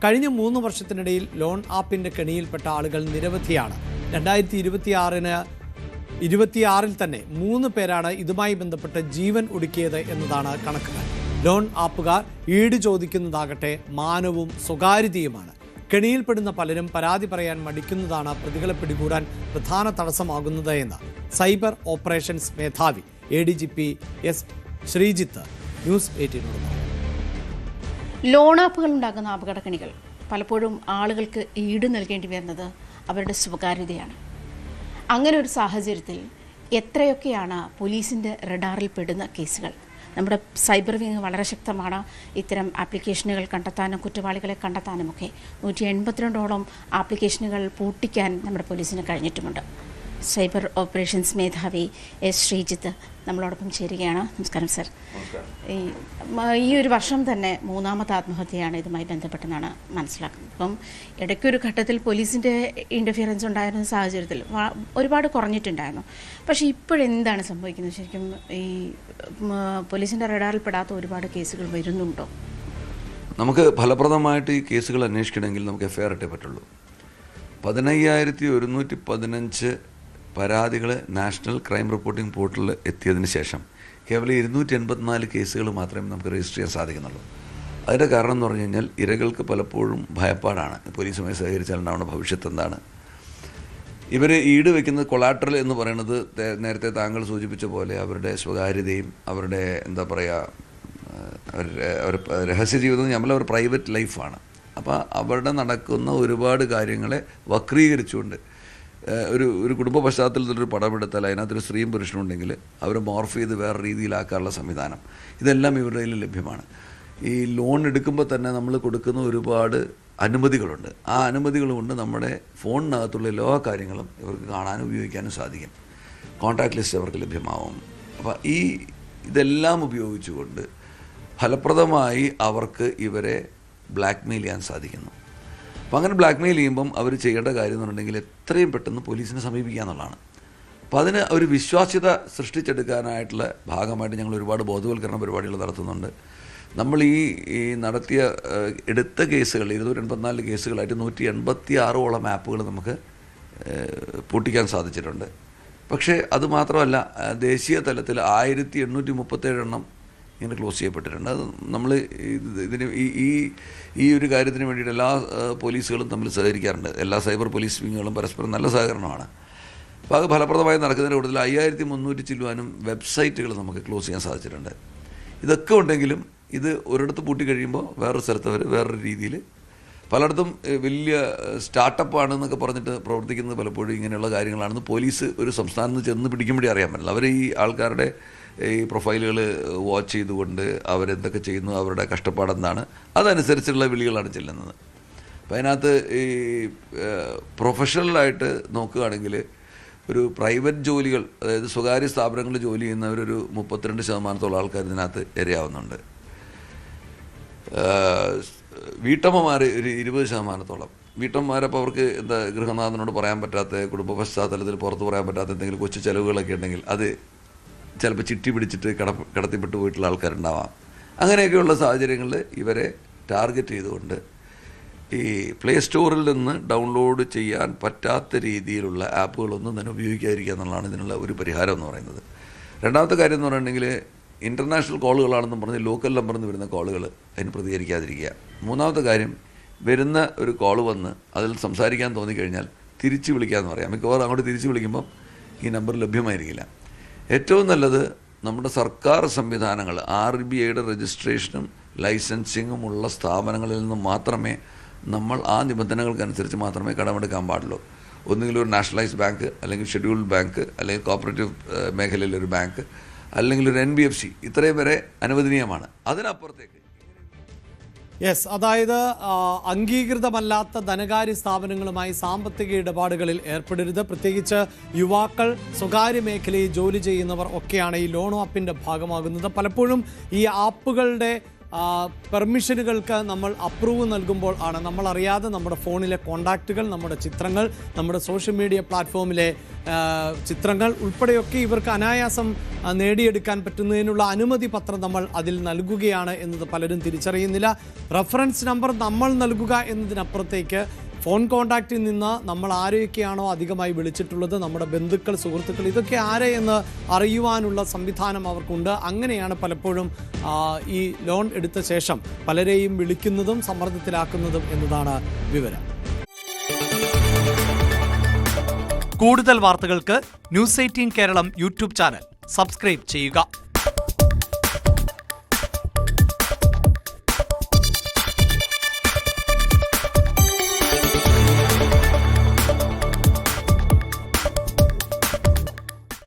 കഴിഞ്ഞ 3 വർഷത്തിനിടയിൽ ലോൺ ആപ്പിൻ്റെ കെണിയിൽപ്പെട്ട ആളുകൾ നിരവധിയാണ്. 2026 തന്നെ 3 പേരാണ് ഇതുമായി ബന്ധപ്പെട്ട് ജീവൻ ഒടുക്കിയത് എന്നതാണ് കണക്കുകൾ. ലോൺ ആപ്പുകാർ ഈട് ചോദിക്കുന്നതാകട്ടെ മാനവും സ്വകാര്യതയുമാണ്. കെണിയിൽപ്പെടുന്ന പലരും പരാതി പറയാൻ മടിക്കുന്നതാണ് പ്രതികളെ പിടികൂടാൻ പ്രധാന തടസ്സമാകുന്നത് എന്ന് സൈബർ ഓപ്പറേഷൻസ് മേധാവി ADGP S. Sreejith news 18 loan ആപ്പുകൾ ഉണ്ടാക്കുന്ന അപകടക്കണികൾ പലപ്പോഴും ആളുകൾക്ക് ഈട് നൽകേണ്ടി വരുന്നത് അവരുടെ സ്വകാര്യതയാണ്. അങ്ങനെ ഒരു സാഹചര്യത്തിൽ എത്രയൊക്കെയാണ് പോലീസിൻ്റെ റഡാറിൽ പെടുന്ന കേസുകൾ? നമ്മുടെ സൈബർ വിങ് വളരെ ശക്തമാണ്. ഇത്തരം ആപ്ലിക്കേഷനുകൾ കണ്ടെത്താനും കുറ്റവാളികളെ കണ്ടെത്താനുമൊക്കെ 182ഓളം ആപ്ലിക്കേഷനുകൾ പൂട്ടിക്കാൻ നമ്മുടെ പോലീസിന് കഴിഞ്ഞിട്ടുമുണ്ട്. സൈബർ ഓപ്പറേഷൻസ് മേധാവി S. ശ്രീജിത്ത് നമ്മളോടൊപ്പം ചേരുകയാണ്. നമസ്കാരം സർ. ഈ ഒരു വർഷം തന്നെ 3ാമത്തെ ആത്മഹത്യയാണ് ഇതുമായി ബന്ധപ്പെട്ടെന്നാണ് മനസ്സിലാക്കുന്നത്. അപ്പം ഇടയ്ക്കൊരു ഘട്ടത്തിൽ പോലീസിൻ്റെ ഇൻ്റർഫിയറൻസ് ഉണ്ടായിരുന്ന സാഹചര്യത്തിൽ ഒരുപാട് കുറഞ്ഞിട്ടുണ്ടായിരുന്നു. പക്ഷേ ഇപ്പോഴെന്താണ് സംഭവിക്കുന്നത്? ശരിക്കും ഈ പോലീസിൻ്റെ റഡാറിൽ പെടാത്ത ഒരുപാട് കേസുകൾ വരുന്നുണ്ടോ? നമുക്ക് ഫലപ്രദമായിട്ട് ഈ കേസുകൾ അന്വേഷിക്കണമെങ്കിൽ നമുക്ക് FIR ഇട്ടേ പറ്റുള്ളൂ. 15,115 പരാതികൾ നാഷണൽ ക്രൈം റിപ്പോർട്ടിംഗ് പോർട്ടലിൽ എത്തിയതിന് ശേഷം കേവലം 284 കേസുകൾ മാത്രമേ നമുക്ക് രജിസ്റ്റർ ചെയ്യാൻ സാധിക്കുന്നുള്ളൂ. അതിൻ്റെ കാരണം എന്ന് പറഞ്ഞു കഴിഞ്ഞാൽ ഇരകൾക്ക് പലപ്പോഴും ഭയപ്പാടാണ്. പോലീസുമായി സഹകരിച്ചാൽ ഉണ്ടാവുന്ന ഭവിഷ്യത്ത് എന്താണ്? ഇവർ ഈട് വയ്ക്കുന്നത് കൊളാട്രൽ എന്ന് പറയുന്നത് നേരത്തെ താങ്കൾ സൂചിപ്പിച്ച പോലെ അവരുടെ സ്വകാര്യതയും അവരുടെ എന്താ പറയുക രഹസ്യ ജീവിതം നമ്മൾ അവർ പ്രൈവറ്റ് ലൈഫാണ്. അപ്പോൾ അവിടെ നടക്കുന്ന ഒരുപാട് കാര്യങ്ങളെ വക്രീകരിച്ചുകൊണ്ട് ഒരു കുടുംബ പശ്ചാത്തലത്തിലൊരു പടമെടുത്താൽ അതിനകത്തൊരു സ്ത്രീയും പുരുഷനും ഉണ്ടെങ്കിൽ അവരെ മോർഫ് ചെയ്ത് വേറെ രീതിയിലാക്കാനുള്ള സംവിധാനം ഇതെല്ലാം ഇവരുടെ കയ്യിൽ ലഭ്യമാണ്. ഈ ലോൺ എടുക്കുമ്പോൾ തന്നെ നമ്മൾ കൊടുക്കുന്ന ഒരുപാട് അനുമതികളുണ്ട്. ആ അനുമതികൾ കൊണ്ട് നമ്മുടെ ഫോണിനകത്തുള്ള എല്ലാ കാര്യങ്ങളും ഇവർക്ക് കാണാനും ഉപയോഗിക്കാനും സാധിക്കും. കോൺടാക്ട് ലിസ്റ്റ് അവർക്ക് ലഭ്യമാവും. അപ്പോൾ ഇതെല്ലാം ഉപയോഗിച്ചുകൊണ്ട് ഫലപ്രദമായി അവർക്ക് ഇവരെ ബ്ലാക്ക്മെയിൽ ചെയ്യാൻ സാധിക്കുന്നു. അപ്പോൾ അങ്ങനെ ബ്ലാക്ക്മെയിൽ ചെയ്യുമ്പം അവർ ചെയ്യേണ്ട കാര്യം എന്ന് പറഞ്ഞിട്ടുണ്ടെങ്കിൽ എത്രയും പെട്ടെന്ന് പോലീസിനെ സമീപിക്കുക എന്നുള്ളതാണ്. അപ്പോൾ അതിന് ഒരു വിശ്വാസ്യത സൃഷ്ടിച്ചെടുക്കാനായിട്ടുള്ള ഭാഗമായിട്ട് ഞങ്ങൾ ഒരുപാട് ബോധവൽക്കരണ പരിപാടികൾ നടത്തുന്നുണ്ട്. നമ്മൾ ഈ എടുത്ത കേസുകൾ 284 കേസുകളായിട്ട് 186ഓളം ആപ്പുകൾ നമുക്ക് പൂട്ടിക്കാൻ സാധിച്ചിട്ടുണ്ട്. പക്ഷേ അതുമാത്രമല്ല, ദേശീയ തലത്തിൽ 1837 എണ്ണം ഇങ്ങനെ ക്ലോസ് ചെയ്യപ്പെട്ടിട്ടുണ്ട്. അത് നമ്മൾ ഇതിന് ഈ ഒരു കാര്യത്തിന് വേണ്ടിയിട്ട് എല്ലാ പോലീസുകളും തമ്മിൽ സഹകരിക്കാറുണ്ട്. എല്ലാ സൈബർ പോലീസ് വിങ്ങുകളും പരസ്പരം നല്ല സഹകരണമാണ്. അപ്പോൾ അത് ഫലപ്രദമായി നടക്കുന്നതിന് കൂടുതൽ 5300 ചില്ലുവാനും വെബ്സൈറ്റുകൾ നമുക്ക് ക്ലോസ് ചെയ്യാൻ സാധിച്ചിട്ടുണ്ട്. ഇതൊക്കെ ഉണ്ടെങ്കിലും ഇത് ഒരിടത്ത് പൂട്ടി കഴിയുമ്പോൾ വേറൊരു സ്ഥലത്ത് അവർ വേറൊരു രീതിയിൽ പലയിടത്തും വലിയ സ്റ്റാർട്ടപ്പ് ആണെന്നൊക്കെ പറഞ്ഞിട്ട് പ്രവർത്തിക്കുന്നത് പലപ്പോഴും ഇങ്ങനെയുള്ള കാര്യങ്ങളാണെന്ന് പോലീസ് ഒരു സംസ്ഥാനത്ത് ചെന്ന് പിടിക്കുമ്പോഴേ അറിയാൻ പറ്റില്ല. അവർ ഈ ആൾക്കാരുടെ ഈ പ്രൊഫൈലുകൾ വാച്ച് ചെയ്തുകൊണ്ട് അവരെന്തൊക്കെ ചെയ്യുന്നു, അവരുടെ കഷ്ടപ്പാടെന്താണ്, അതനുസരിച്ചുള്ള വിളികളാണ് ചെല്ലുന്നത്. അപ്പോൾ അതിനകത്ത് ഈ പ്രൊഫഷണലായിട്ട് നോക്കുകയാണെങ്കിൽ ഒരു പ്രൈവറ്റ് ജോലികൾ, അതായത് സ്വകാര്യ സ്ഥാപനങ്ങളിൽ ജോലി ചെയ്യുന്നവരൊരു 32% ആൾക്കാർ ഇതിനകത്ത് ഇരയാവുന്നുണ്ട്. വീട്ടമ്മമാർ ഒരു 20%. വീട്ടമ്മമാരപ്പോൾ അവർക്ക് എന്താ ഗൃഹനാഥനോട് പറയാൻ പറ്റാത്ത, കുടുംബ പശ്ചാത്തലത്തിൽ പുറത്ത് പറയാൻ പറ്റാത്ത എന്തെങ്കിലും കൊച്ചു ചിലവുകളൊക്കെ ഉണ്ടെങ്കിൽ അത് ചിലപ്പോൾ ചിട്ടി പിടിച്ചിട്ട് കടത്തിപ്പെട്ട് പോയിട്ടുള്ള ആൾക്കാരുണ്ടാവാം. അങ്ങനെയൊക്കെയുള്ള സാഹചര്യങ്ങളിൽ ഇവരെ ടാർഗറ്റ് ചെയ്തുകൊണ്ട് ഈ പ്ലേ സ്റ്റോറിൽ നിന്ന് ഡൗൺലോഡ് ചെയ്യാൻ പറ്റാത്ത രീതിയിലുള്ള ആപ്പുകളൊന്നും തന്നെ ഉപയോഗിക്കാതിരിക്കുക എന്നുള്ളതാണ് ഇതിനുള്ള ഒരു പരിഹാരം എന്ന് പറയുന്നത്. രണ്ടാമത്തെ കാര്യം എന്ന് പറയുകയാണെങ്കിൽ ഇൻ്റർനാഷണൽ കോളുകളാണെന്നും പറഞ്ഞ് ലോക്കൽ നമ്പറിൽ നിന്ന് വരുന്ന കോളുകൾ അതിന് പ്രതികരിക്കാതിരിക്കുക. മൂന്നാമത്തെ കാര്യം, വരുന്ന ഒരു കോൾ വന്ന് അതിൽ സംസാരിക്കാൻ തോന്നിക്കഴിഞ്ഞാൽ തിരിച്ച് വിളിക്കാമെന്ന് പറയാം. മിക്കവാറും അങ്ങോട്ട് തിരിച്ച് വിളിക്കുമ്പം ഈ നമ്പർ ലഭ്യമായിരിക്കില്ല. ഏറ്റവും നല്ലത് നമ്മുടെ സർക്കാർ സംവിധാനങ്ങൾ, RBIയുടെ രജിസ്ട്രേഷനും ലൈസൻസിങ്ങും ഉള്ള സ്ഥാപനങ്ങളിൽ നിന്ന് മാത്രമേ നമ്മൾ ആ നിബന്ധനകൾക്കനുസരിച്ച് മാത്രമേ കടമെടുക്കാൻ പാടുള്ളൂ. ഒന്നുകിൽ ഒരു നാഷണലൈസ്ഡ് ബാങ്ക്, അല്ലെങ്കിൽ ഷെഡ്യൂൾഡ് ബാങ്ക്, അല്ലെങ്കിൽ കോപ്പറേറ്റീവ് മേഖലയിലൊരു ബാങ്ക്, അല്ലെങ്കിൽ ഒരു NBFC, ഇത്രയും വരെ അനുവദനീയമാണ്. അതിനപ്പുറത്തേക്ക് അതായത് അംഗീകൃതമല്ലാത്ത ധനകാര്യ സ്ഥാപനങ്ങളുമായി സാമ്പത്തിക ഇടപാടുകളിൽ ഏർപ്പെടരുത്. പ്രത്യേകിച്ച് യുവാക്കൾ, സ്വകാര്യ മേഖലയിൽ ജോലി ചെയ്യുന്നവർ ഒക്കെയാണ് ഈ ലോൺ ആപ്പിൻ്റെ ഭാഗമാകുന്നത്. പലപ്പോഴും ഈ ആപ്പുകളുടെ പെർമിഷനുകൾക്ക് നമ്മൾ അപ്രൂവ് നൽകുമ്പോൾ ആണ് നമ്മളറിയാതെ നമ്മുടെ ഫോണിലെ കോണ്ടാക്റ്റുകൾ, നമ്മുടെ ചിത്രങ്ങൾ, നമ്മുടെ സോഷ്യൽ മീഡിയ പ്ലാറ്റ്ഫോമിലെ ചിത്രങ്ങൾ ഉൾപ്പെടെയൊക്കെ ഇവർക്ക് അനായാസം നേടിയെടുക്കാൻ പറ്റുന്നതിനുള്ള അനുമതി പത്രം നമ്മൾ അതിൽ നൽകുകയാണ് എന്നത് പലരും തിരിച്ചറിയുന്നില്ല. റഫറൻസ് നമ്പർ നമ്മൾ നൽകുക എന്നതിനപ്പുറത്തേക്ക് ഫോൺ കോണ്ടാക്റ്റിൽ നിന്ന് നമ്മൾ ആരെയൊക്കെയാണോ അധികമായി വിളിച്ചിട്ടുള്ളത്, നമ്മുടെ ബന്ധുക്കൾ, സുഹൃത്തുക്കൾ, ഇതൊക്കെ ആരെ എന്ന് അറിയുവാനുള്ള സംവിധാനം അവർക്കുണ്ട്. അങ്ങനെയാണ് പലപ്പോഴും ഈ ലോൺ എടുത്ത ശേഷം പലരെയും വിളിക്കുന്നതും സമ്മർദ്ദത്തിലാക്കുന്നതും എന്നതാണ് വിവരം. കൂടുതൽ വാർത്തകൾക്ക് news 18 Keralam YouTube channel subscribe ചെയ്യുക.